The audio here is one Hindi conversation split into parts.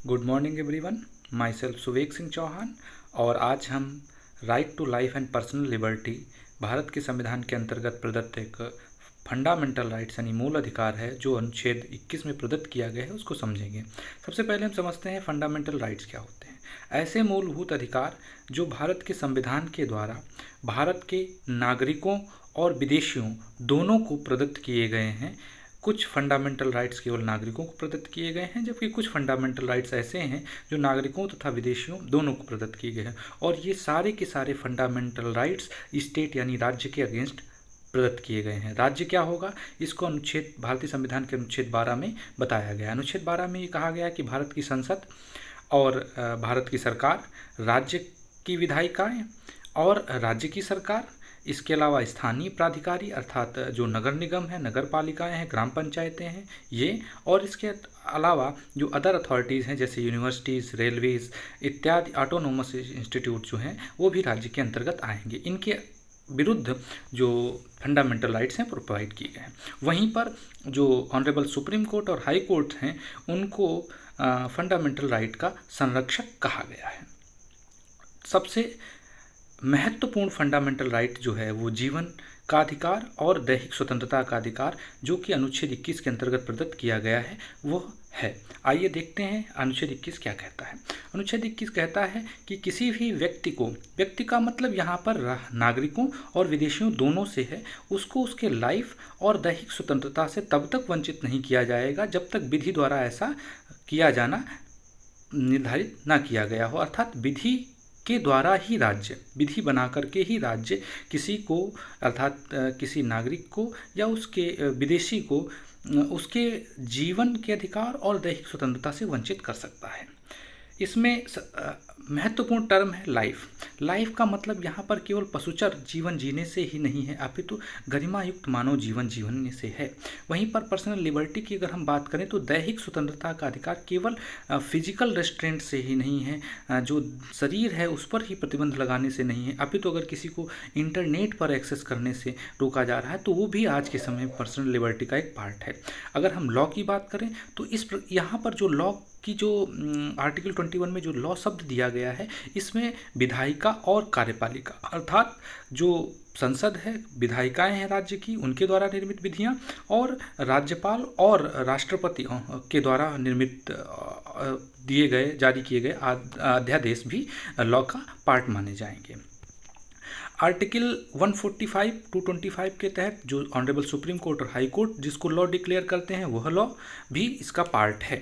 Good morning everyone. Myself Suveg Singh Chauhan और आज हम right to life and personal liberty Bharat के संविधान के अंतर्गत प्रदत्त एक फंडामेंटल राइट्स यानी मूल अधिकार है जो अनुच्छेद 21 में प्रदत्त किया गया है उसको समझेंगे। सबसे पहले हम समझते हैं फंडामेंटल राइट्स क्या होते हैं। ऐसे मूलभूत अधिकार जो भारत के संविधान के द्वारा भारत के नागरिकों और विदेशियों दोनों को प्रदत्त किए गए हैं। कुछ फंडामेंटल राइट्स केवल नागरिकों को प्रदत्त किए गए हैं, जबकि कुछ फंडामेंटल राइट्स ऐसे हैं जो नागरिकों तथा विदेशियों दोनों को प्रदत्त किए गए हैं। और ये सारे के सारे फंडामेंटल राइट्स स्टेट यानी राज्य के अगेंस्ट प्रदत्त किए गए हैं। राज्य क्या होगा, इसको अनुच्छेद भारतीय संविधान के अनुच्छेद 12 में बताया गया है। अनुच्छेद 12 में ये कहा गया है कि भारत की संसद और भारत की सरकार, राज्य की विधायिकाएँ और राज्य की सरकार, इसके अलावा स्थानीय प्राधिकारी अर्थात जो नगर निगम है, नगर पालिकाएँ हैं, ग्राम पंचायतें हैं ये, और इसके अलावा जो अदर अथॉरिटीज़ हैं जैसे यूनिवर्सिटीज़, रेलवेज़ इत्यादि ऑटोनोमस इंस्टीट्यूट जो हैं वो भी राज्य के अंतर्गत आएंगे। इनके विरुद्ध जो फंडामेंटल राइट्स हैं प्रोवाइड किए गए हैं। वहीं पर जो ऑनरेबल सुप्रीम कोर्ट और हाई कोर्ट हैं उनको फंडामेंटल राइट का संरक्षक कहा गया है। सबसे महत्वपूर्ण फंडामेंटल राइट जो है वो जीवन का अधिकार और दैहिक स्वतंत्रता का अधिकार जो कि अनुच्छेद 21 के अंतर्गत प्रदत्त किया गया है वो है। आइए देखते हैं अनुच्छेद 21 क्या कहता है। अनुच्छेद 21 कहता है कि किसी भी व्यक्ति का मतलब यहाँ पर नागरिकों और विदेशियों दोनों से है, उसको उसके लाइफ और दैहिक स्वतंत्रता से तब तक वंचित नहीं किया जाएगा जब तक विधि द्वारा ऐसा किया जाना निर्धारित ना किया गया हो। अर्थात विधि के द्वारा ही राज्य, विधि बना करके ही राज्य किसी को अर्थात किसी नागरिक को या उसके विदेशी को उसके जीवन के अधिकार और दैहिक स्वतंत्रता से वंचित कर सकता है। इसमें महत्वपूर्ण टर्म है लाइफ का मतलब यहाँ पर केवल पशुचर जीवन जीने से ही नहीं है अपितु गरिमायुक्त मानव जीवन जीने से है। वहीं पर पर्सनल लिबर्टी की अगर हम बात करें तो दैहिक स्वतंत्रता का अधिकार केवल फिजिकल रेस्ट्रेंट से ही नहीं है, जो शरीर है उस पर ही प्रतिबंध लगाने से नहीं है, अपितु अगर किसी को इंटरनेट पर एक्सेस करने से रोका जा रहा है तो वो भी आज के समय पर्सनल लिबर्टी का एक पार्ट है। अगर हम लॉ की बात करें तो यहाँ पर जो लॉ की जो आर्टिकल 21 में जो लॉ शब्द दिया गया है इसमें विधायिका और कार्यपालिका अर्थात जो संसद है, विधायिकाएं हैं राज्य की, उनके द्वारा निर्मित विधियां और राज्यपाल और राष्ट्रपति के द्वारा निर्मित जारी किए गए अध्यादेश भी लॉ का पार्ट माने जाएंगे। आर्टिकल 145 टू 25 के तहत जो ऑनरेबल सुप्रीम कोर्ट और हाई कोर्ट जिसको लॉ डिक्लेयर करते हैं वह लॉ भी इसका पार्ट है।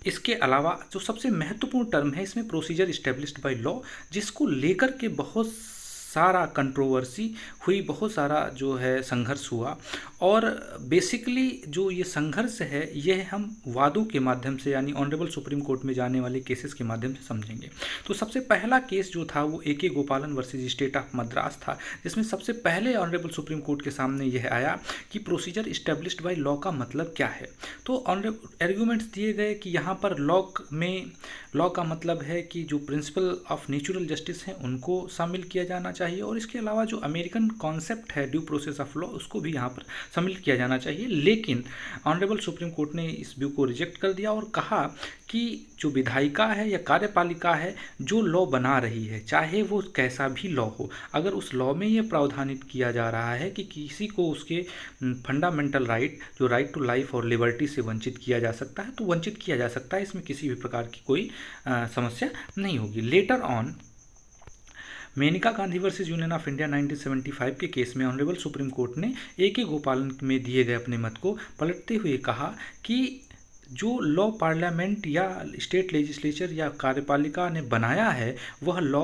इसके अलावा जो सबसे महत्वपूर्ण टर्म है इसमें प्रोसीजर इस्टेब्लिश्ड बाय लॉ, जिसको लेकर के बहुत सारा कंट्रोवर्सी हुई, बहुत सारा जो है संघर्ष हुआ। और बेसिकली जो ये संघर्ष है यह हम वादों के माध्यम से यानी ऑनरेबल सुप्रीम कोर्ट में जाने वाले केसेस के माध्यम से समझेंगे। तो सबसे पहला केस जो था वो ए के गोपालन वर्सेज स्टेट ऑफ मद्रास था, जिसमें सबसे पहले ऑनरेबल सुप्रीम कोर्ट के सामने यह आया कि प्रोसीजर इस्टेब्लिश्ड बाय लॉ का मतलब क्या है। तो ऑनरेबल आर्ग्यूमेंट्स दिए गए कि यहाँ पर लॉ का मतलब है कि जो प्रिंसिपल ऑफ नेचुरल जस्टिस हैं उनको शामिल किया जाना चाहिए, और इसके अलावा जो अमेरिकन कॉन्सेप्ट है ड्यू प्रोसेस ऑफ लॉ उसको भी यहाँ पर शामिल किया जाना चाहिए। लेकिन ऑनरेबल सुप्रीम कोर्ट ने इस व्यू को रिजेक्ट कर दिया और कहा कि जो विधायिका है या कार्यपालिका है जो लॉ बना रही है, चाहे वो कैसा भी लॉ हो, अगर उस लॉ में ये प्रावधानित किया जा रहा है कि किसी को उसके फंडामेंटल राइट जो राइट टू लाइफ और लिबर्टी से वंचित किया जा सकता है तो वंचित किया जा सकता है, इसमें किसी भी प्रकार की कोई समस्या नहीं होगी। Letter on Maneka Gandhi versus Union of India 1975 के केस में ऑनरेबल सुप्रीम कोर्ट ने ए के गोपालन में दिए गए अपने मत को पलटते हुए कहा कि जो लॉ पार्लियामेंट या स्टेट लेजिस्लेचर या कार्यपालिका ने बनाया है वह law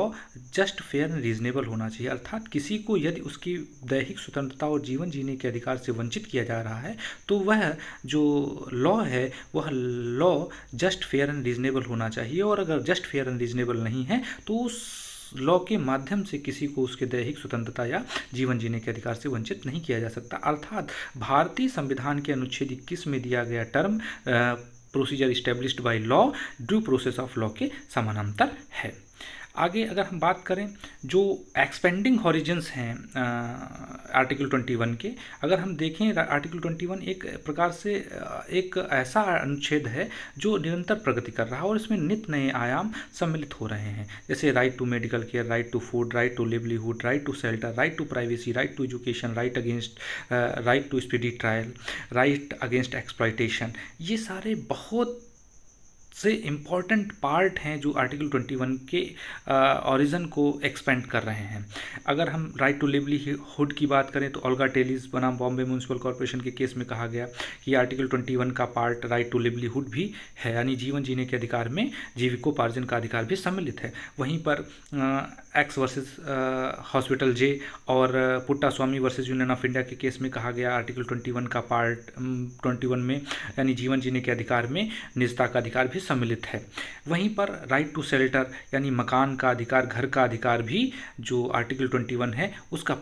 just fair and reasonable होना चाहिए। अर्थात किसी को यदि उसकी दैहिक स्वतंत्रता और जीवन जीने के अधिकार से वंचित किया जा रहा है तो वह जो लॉ है वह law just fair and reasonable होना चाहिए, और अगर जस्ट फेयर एंड रीजनेबल नहीं है तो उस लॉ के माध्यम से किसी को उसके दैहिक स्वतंत्रता या जीवन जीने के अधिकार से वंचित नहीं किया जा सकता। अर्थात भारतीय संविधान के अनुच्छेद 21 में दिया गया term procedure established by law due process of law के समानांतर है। आगे अगर हम बात करें जो एक्सपेंडिंग हॉरिजन्स हैं आर्टिकल 21 के, अगर हम देखें आर्टिकल 21 एक प्रकार से एक ऐसा अनुच्छेद है जो निरंतर प्रगति कर रहा है और इसमें नित नए आयाम सम्मिलित हो रहे हैं, जैसे right to medical care, right to food, right to livelihood, right to shelter, right to privacy, right to education, right to speedy trial, right against exploitation. ये सारे बहुत से इम्पॉर्टेंट पार्ट हैं जो आर्टिकल 21 के ओरिजिन को एक्सपेंड कर रहे हैं। अगर हम राइट टू लिवलीहुड की बात करें तो ओल्गा टेलीज बनाम बॉम्बे म्यूनिसिपल कॉर्पोरेशन के केस में कहा गया कि आर्टिकल 21 का पार्ट राइट टू लिवलीहुड भी है, यानी जीवन जीने के अधिकार में जीविकोपार्जन का अधिकार भी सम्मिलित है। वहीं पर एक्स वर्सेस हॉस्पिटल जे और पुट्टा स्वामी वर्सेस यूनियन ऑफ इंडिया के केस में कहा गया आर्टिकल 21 का पार्ट 21 में यानी जीवन जीने के अधिकार में निजता का अधिकार भी सम्मिलित है। वहीं पर राइट टू शेल्टर यानी मकान का अधिकार, घर का अधिकार भी जो आर्टिकल 21 है उसका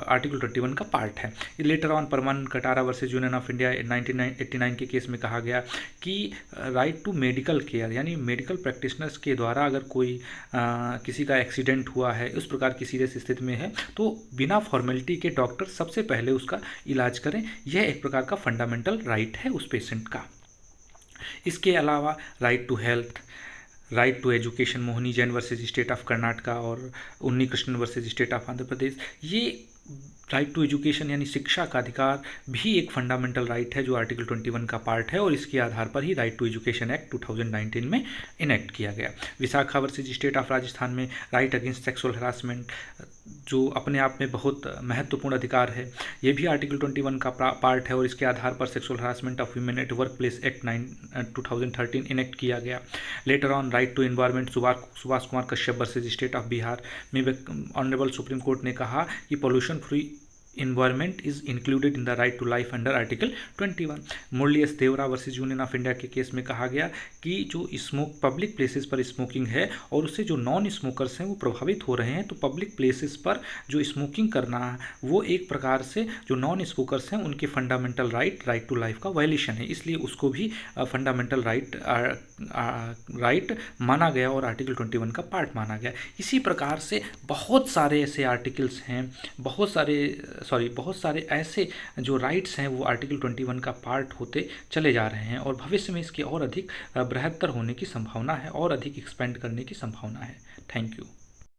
आर्टिकल 21 का पार्ट है। Later on Parman Katara versus Union of India 1989 के केस में कहा गया कि राइट टू मेडिकल केयर यानी मेडिकल प्रैक्टिशनर्स के द्वारा अगर कोई किसी का एक्सीडेंट हुआ है, उस प्रकार की सीरियस स्थिति में है, तो बिना फॉर्मेलिटी के डॉक्टर सबसे पहले उसका इलाज करें। यह एक प्रकार का फंडामेंटल राइट है उस पेशेंट का। इसके अलावा right to health, right to education, Mohini Jain versus state of Karnataka और Unni Krishnan versus state of Andhra Pradesh, ये राइट टू एजुकेशन यानी शिक्षा का अधिकार भी एक फंडामेंटल राइट है जो आर्टिकल 21 का पार्ट है और इसके आधार पर ही राइट टू एजुकेशन एक्ट 2019 में इनेक्ट किया गया। Vishakha versus state of Rajasthan में राइट अगेंस्ट सेक्सुअल हरासमेंट जो अपने आप में बहुत महत्वपूर्ण अधिकार है, ये भी आर्टिकल 21 का पार्ट है और इसके आधार पर sexual harassment of women at work place act 2013 enact किया गया। Letter on right to environment, Subhash Kumar Kashyap versus state of Bihar में ऑनरेबल सुप्रीम कोर्ट ने कहा कि pollution free environment is included in the right to life under article 21। Murli S Deora versus Union of India के केस में कहा गया कि जो पब्लिक प्लेसेस पर स्मोकिंग है और उससे जो नॉन स्मोकर्स हैं वो प्रभावित हो रहे हैं, तो पब्लिक प्लेसेस पर जो स्मोकिंग करना वो एक प्रकार से जो नॉन स्मोकर्स हैं उनके फंडामेंटल राइट टू लाइफ का वायलेशन है, इसलिए उसको भी फंडामेंटल राइट माना गया और आर्टिकल 21 का पार्ट माना गया। इसी प्रकार से बहुत सारे ऐसे आर्टिकल्स हैं, बहुत सारे ऐसे जो राइट्स हैं वो आर्टिकल 21 का पार्ट होते चले जा रहे हैं और भविष्य में इसके और अधिक बृहत्तर होने की संभावना है और अधिक एक्सपेंड करने की संभावना है। Thank you.